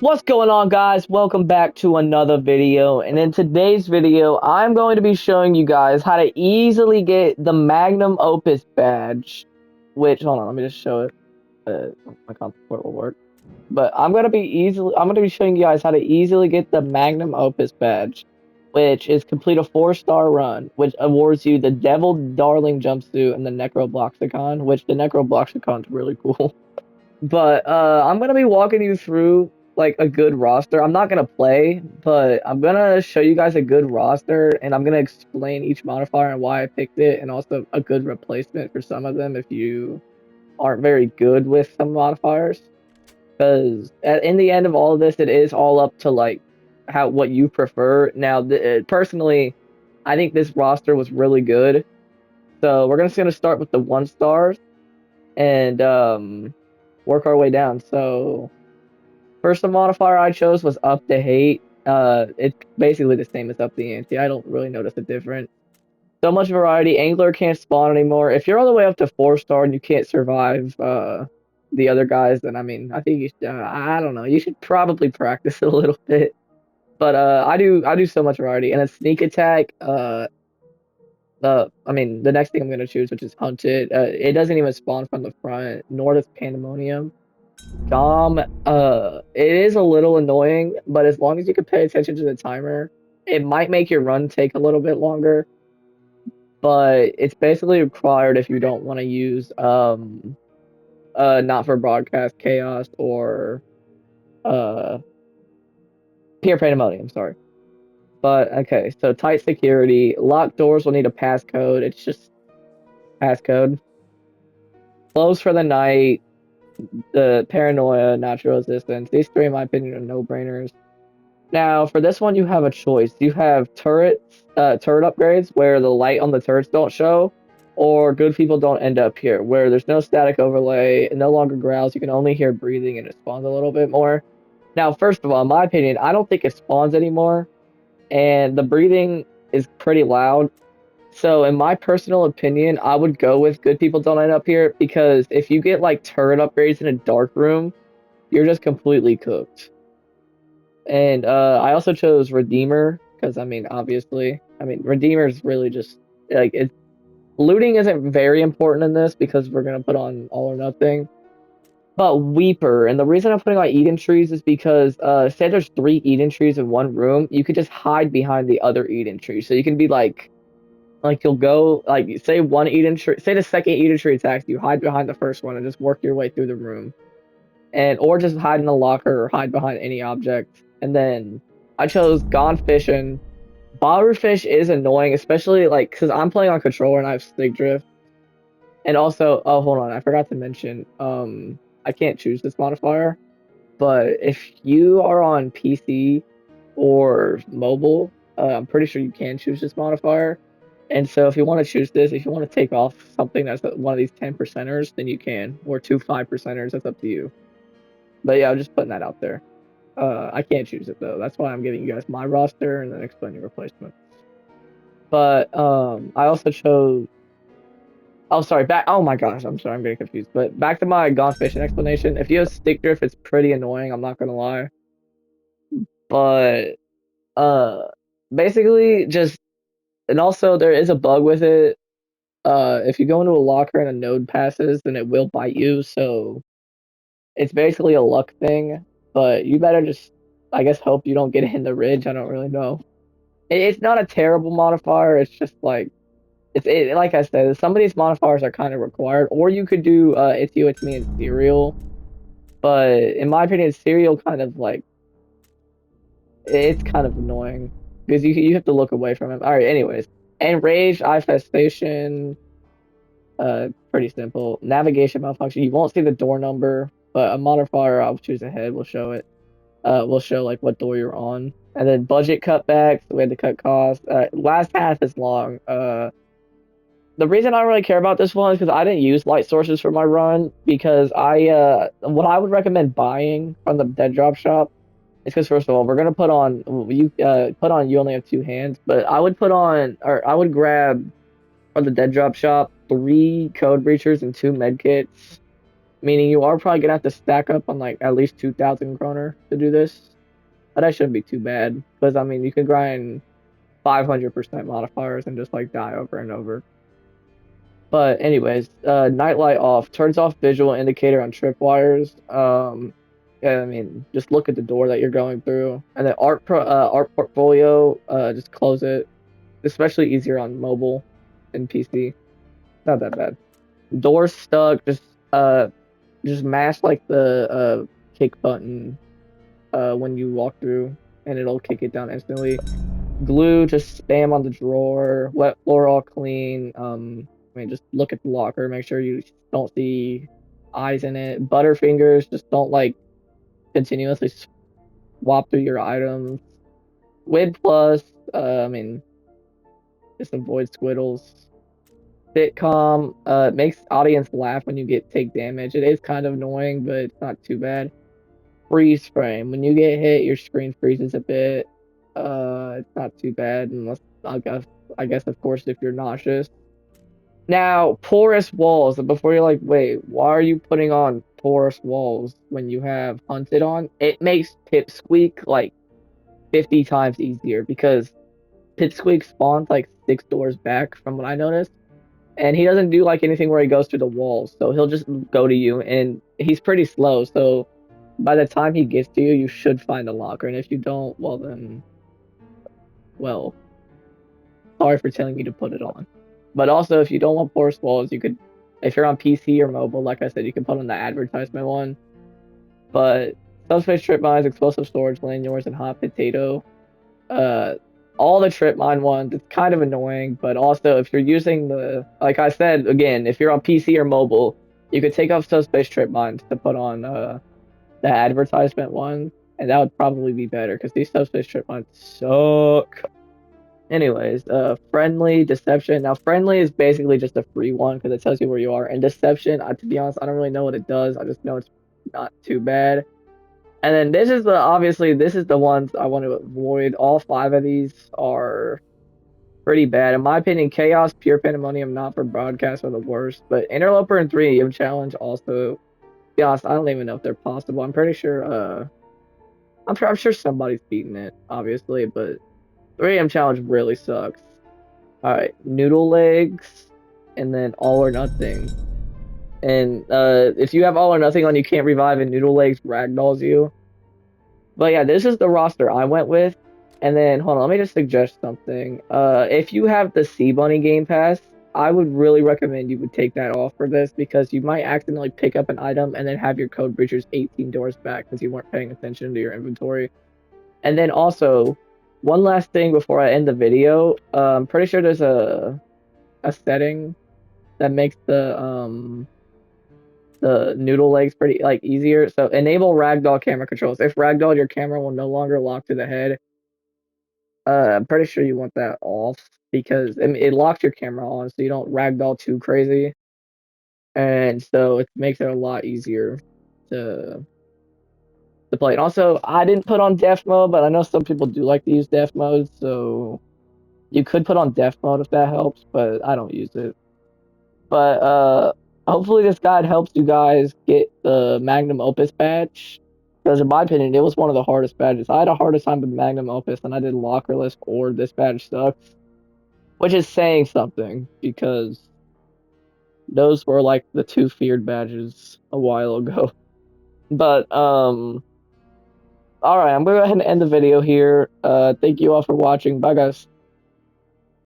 What's going on, guys? Welcome back to another video, and in today's video I'm going to be showing you guys how to easily get the Magnum Opus badge, which, hold on, let me just show it. My port will work, but I'm going to be showing you guys how to easily get the Magnum Opus badge, which is complete a 4-star run, which awards you the Devil Darling jumpsuit and the Necrobloxicon, which the Necrobloxicon is really cool. But I'm gonna be walking you through like a good roster. I'm not gonna play, but I'm gonna show you guys a good roster, and I'm gonna explain each modifier and why I picked it, and also a good replacement for some of them if you aren't very good with some modifiers. Because in the end of all of this, it is all up to like what you prefer. Now, personally, I think this roster was really good, so we're just gonna start with the 1 stars and work our way down. So first modifier I chose was up to hate. It's basically the same as up the ante. I don't really notice a difference. So much variety. Angler can't spawn anymore. If you're all the way up to 4-star and you can't survive the other guys, then I mean, I think you should, I don't know. You should probably practice a little bit. But I do so much variety. And a sneak attack. I mean, the next thing I'm gonna choose, which is hunted. It doesn't even spawn from the front, nor does pandemonium. It is a little annoying, but as long as you can pay attention to the timer, it might make your run take a little bit longer. But it's basically required if you don't want to use not for broadcast chaos or uh pure pandemonium. Sorry, but okay. So tight security, locked doors will need a passcode. It's just passcode. Close for the night, the paranoia, natural resistance. These three, in my opinion, are no brainers. Now, for this one, you have a choice. You have turret upgrades where the light on the turrets don't show, or good people don't end up here, where there's no static overlay, it no longer growls, you can only hear breathing and it spawns a little bit more. Now, first of all, in my opinion, I don't think it spawns anymore, and the breathing is pretty loud. So, in my personal opinion, I would go with good people don't end up here because if you get like turret upgrades in a dark room, you're just completely cooked. And I also chose Redeemer because I mean, obviously, I mean, Redeemer is really just like it. Looting isn't very important in this because we're gonna put on all or nothing. But Weeper, and the reason I'm putting on Eden trees is because say there's 3 Eden trees in one room, you could just hide behind the other Eden tree. So you can be like you'll go like say one Eden tree, say the second Eden tree attacks you, hide behind the first one and just work your way through the room and or just hide in a locker or hide behind any object. And then I chose Gone Fishing. Bobberfish is annoying, especially like because I'm playing on controller and I have stick drift. And also, oh hold on, I forgot to mention, I can't choose this modifier, but if you are on PC or mobile, I'm pretty sure you can choose this modifier. And so if you want to choose this, if you want to take off something that's one of these 10 percenters, then you can, or 2 5 percenters, that's up to you. But yeah, I'm just putting that out there. I can't choose it though. That's why I'm giving you guys my roster and then explaining replacements. But I also chose. Oh, sorry. Back. Oh my gosh, I'm sorry. I'm getting confused. But back to my gone fishing explanation. If you have stick drift, it's pretty annoying. I'm not gonna lie. But uh, basically just and also there is a bug with it. If you go into a locker and a node passes, then it will bite you. So it's basically a luck thing. But you better just, I guess, hope you don't get it in the ridge. I don't really know. It's not a terrible modifier. It's just like like I said, some of these modifiers are kind of required, or you could do it's you, it's me, and serial. But in my opinion, serial kind of like it's kind of annoying because you have to look away from him. All right, anyways, enraged, infestation, pretty simple. Navigation malfunction. You won't see the door number, but a modifier I'll choose ahead will show it. Will show like what door you're on, and then budget cutbacks. We had to cut costs. Last half is long. The reason I don't really care about this one is because I didn't use light sources for my run because what I would recommend buying from the dead drop shop is because first of all we're gonna put on you only have 2 hands, but I would put on or I would grab from the dead drop shop 3 code breachers and 2 med kits meaning you are probably gonna have to stack up on like at least 2,000 kroner to do this. But that shouldn't be too bad because I mean you can grind 500% modifiers and just like die over and over. But anyways, nightlight off turns off visual indicator on tripwires. Yeah, I mean just look at the door that you're going through, and then art portfolio, just close it. Especially easier on mobile and PC. Not that bad. Doors stuck, just mash like the kick button when you walk through, and it'll kick it down instantly. Glue, just spam on the drawer. Wet floor all clean. I mean, just look at the locker, make sure you don't see eyes in it. Butterfingers, just don't like continuously swap through your items. Wid plus, I mean, just avoid squiddles. Sitcom, makes audience laugh when you take damage. It is kind of annoying, but it's not too bad. Freeze frame. When you get hit, your screen freezes a bit. It's not too bad unless I guess of course if you're nauseous. Now, porous walls. Before you're like, wait, why are you putting on porous walls when you have hunted on? It makes Pipsqueak like 50 times easier because Pipsqueak spawns like 6 doors back from what I noticed. And he doesn't do like anything where he goes through the walls. So he'll just go to you and he's pretty slow. So by the time he gets to you, you should find a locker. And if you don't, well then, well, sorry for telling you to put it on. But also, if you don't want porous walls, you could, if you're on PC or mobile, like I said, you can put on the advertisement one. But subspace trip mines, explosive storage, lanyards, and hot potato. Uh, all the trip mine ones, it's kind of annoying. But also, if you're using like I said again, if you're on PC or mobile, you could take off subspace trip mines to put on the advertisement one, and that would probably be better because these subspace trip mines suck. Anyways, friendly deception. Now, friendly is basically just a free one because it tells you where you are. And deception, to be honest, I don't really know what it does. I just know it's not too bad. And then obviously this is the ones I want to avoid. All 5 of these are pretty bad in my opinion. Chaos, pure pandemonium, not for broadcast are the worst. But interloper and 3 challenge also. To be honest, I don't even know if they're possible. I'm pretty sure. I'm sure somebody's beaten it, obviously, but 3 challenge really sucks. All right, noodle legs, and then all or nothing. And if you have all or nothing on, you can't revive, and noodle legs ragdolls you. But yeah, this is the roster I went with. And then hold on, let me just suggest something. If you have the Sea Bunny Game Pass, I would really recommend you would take that off for this because you might accidentally pick up an item and then have your code breachers 18 doors back because you weren't paying attention to your inventory. And then also, one last thing before I end the video. I'm pretty sure there's a setting that makes the noodle legs pretty like easier. So enable ragdoll camera controls. If ragdoll, your camera will no longer lock to the head. I'm pretty sure you want that off because I mean, it locks your camera on, so you don't ragdoll too crazy, and so it makes it a lot easier to play. And also, I didn't put on death mode, but I know some people do like to use death mode, so you could put on death mode if that helps, but I don't use it. But hopefully this guide helps you guys get the Magnum Opus badge. Because in my opinion, it was one of the hardest badges. I had a hardest time with Magnum Opus, and I did Lockerless or this badge sucks, which is saying something because those were like the 2 feared badges a while ago. But all right, I'm gonna go ahead and end the video here. Thank you all for watching. Bye guys.